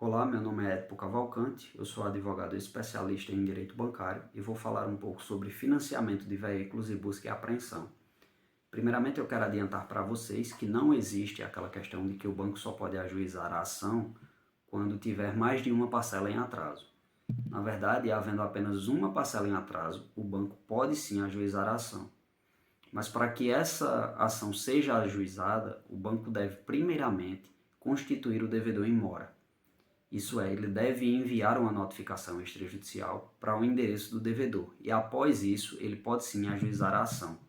Olá, meu nome é Edipo Cavalcante, eu sou advogado especialista em direito bancário e vou falar um pouco sobre financiamento de veículos e busca e apreensão. Primeiramente, eu quero adiantar para vocês que não existe aquela questão de que o banco só pode ajuizar a ação quando tiver mais de uma parcela em atraso. Na verdade, havendo apenas uma parcela em atraso, o banco pode sim ajuizar a ação. Mas para que essa ação seja ajuizada, o banco deve primeiramente constituir o devedor em mora. Isso é, ele deve enviar uma notificação extrajudicial para o endereço do devedor e após isso ele pode sim ajuizar a ação.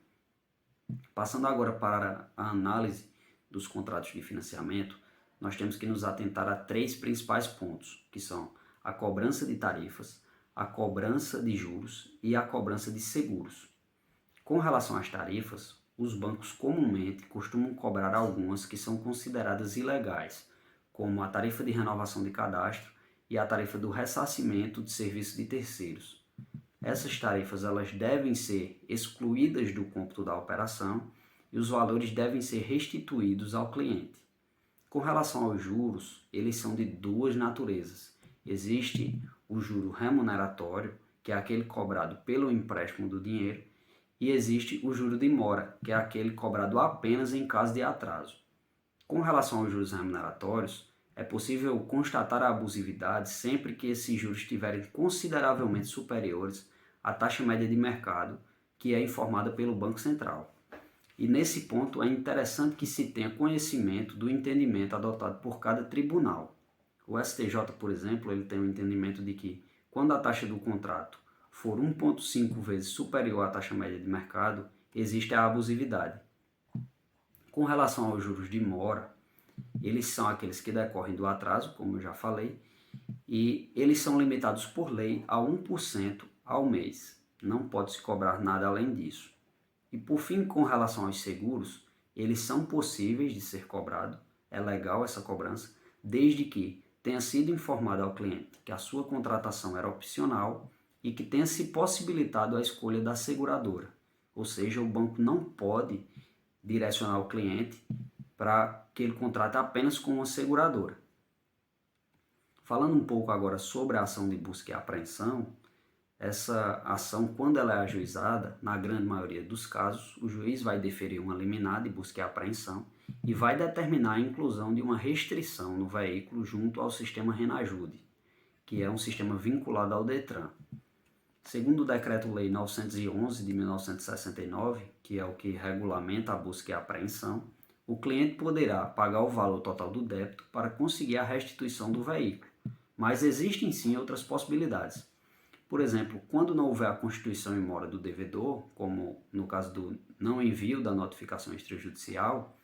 Passando agora para a análise dos contratos de financiamento, nós temos que nos atentar a três principais pontos, que são a cobrança de tarifas, a cobrança de juros e a cobrança de seguros. Com relação às tarifas, os bancos comumente costumam cobrar algumas que são consideradas ilegais, como a tarifa de renovação de cadastro e a tarifa do ressarcimento de serviço de terceiros. Essas tarifas elas devem ser excluídas do cômputo da operação e os valores devem ser restituídos ao cliente. Com relação aos juros, eles são de duas naturezas. Existe o juro remuneratório, que é aquele cobrado pelo empréstimo do dinheiro, e existe o juro de mora, que é aquele cobrado apenas em caso de atraso. Com relação aos juros remuneratórios, é possível constatar a abusividade sempre que esses juros estiverem consideravelmente superiores à taxa média de mercado, que é informada pelo Banco Central. E nesse ponto é interessante que se tenha conhecimento do entendimento adotado por cada tribunal. O STJ, por exemplo, ele tem o entendimento de que quando a taxa do contrato for 1,5 vezes superior à taxa média de mercado, existe a abusividade. Com relação aos juros de mora, eles são aqueles que decorrem do atraso, como eu já falei, e eles são limitados por lei a 1% ao mês. Não pode se cobrar nada além disso. E por fim, com relação aos seguros, eles são possíveis de ser cobrados, é legal essa cobrança, desde que tenha sido informado ao cliente que a sua contratação era opcional e que tenha se possibilitado a escolha da seguradora. Ou seja, o banco não pode direcionar o cliente para que ele contrate apenas com uma seguradora. Falando um pouco agora sobre a ação de busca e apreensão, essa ação, quando ela é ajuizada, na grande maioria dos casos, o juiz vai deferir uma liminar de busca e apreensão e vai determinar a inclusão de uma restrição no veículo junto ao sistema Renajude, que é um sistema vinculado ao Detran. Segundo o Decreto-Lei 911 de 1969, que é o que regulamenta a busca e a apreensão, o cliente poderá pagar o valor total do débito para conseguir a restituição do veículo, mas existem sim outras possibilidades. Por exemplo, quando não houver a constituição em mora do devedor, como no caso do não envio da notificação extrajudicial,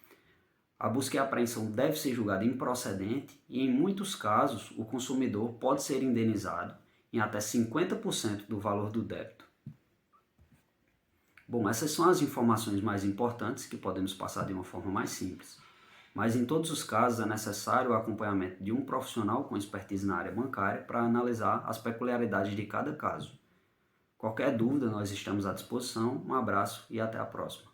a busca e a apreensão deve ser julgada improcedente e, em muitos casos, o consumidor pode ser indenizado em até 50% do valor do débito. Bom, essas são as informações mais importantes que podemos passar de uma forma mais simples. Mas em todos os casos é necessário o acompanhamento de um profissional com expertise na área bancária para analisar as peculiaridades de cada caso. Qualquer dúvida, nós estamos à disposição. Um abraço e até a próxima.